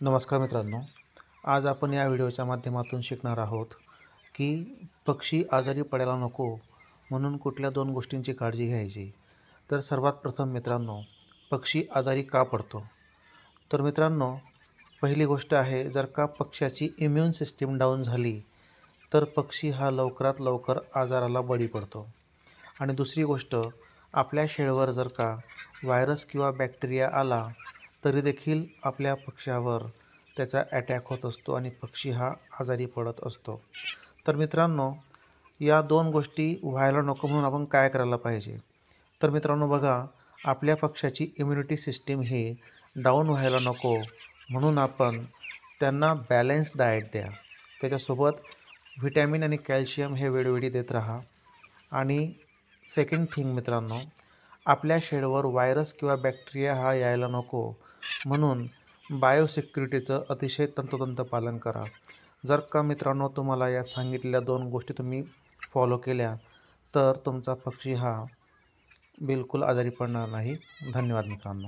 नमस्कार मित्रांनो, आज आपण या व्हिडिओच्या माध्यमातून शिकणार आहोत की पक्षी आजारी पडायला नको म्हणून कुठल्या 2 गोष्टींची काळजी घ्यायची. तर सर्वात प्रथम मित्रांनो, पक्षी आजारी का पडतो? तर मित्रांनो, पहिली गोष्ट आहे, जर का पक्ष्याची इम्युन सिस्टीम डाऊन झाली तर पक्षी हा लवकरात लवकर आजाराला बळी पडतो. आणि दुसरी गोष्ट, आपल्या शेळवर जर का व्हायरस किंवा बॅक्टेरिया आला तरी देखील आपल्या पक्ष्यावर त्याचा अटॅक होत असतो आणि पक्षी हा आजारी पडत असतो. तर मित्रांनो, या 2 गोष्टी व्हायला नको म्हणून आपण काय करायला पाहिजे? तर मित्रांनो बघा, आपल्या पक्ष्याची इम्युनिटी सिस्टीम ही डाऊन व्हायला नको म्हणून आपण त्यांना बॅलन्स डाएट द्या. त्याच्यासोबत व्हिटॅमिन आणि कॅल्शियम हे वेळोवेळी देत राहा. आणि सेकंड थिंग मित्रांनो, आपल्या शेडवर व्हायरस किंवा बॅक्टेरिया हा यायला नको म्हणून बायोसिक्युरिटीचं अतिशय तंतोतंत पालन करा. जर का मित्रांनो तुम्हाला या सांगितलेल्या 2 गोष्टी तुम्ही फॉलो केल्या तर तुमचा पक्षी हा बिलकुल आजारी पडणार नाही. धन्यवाद मित्रांनो.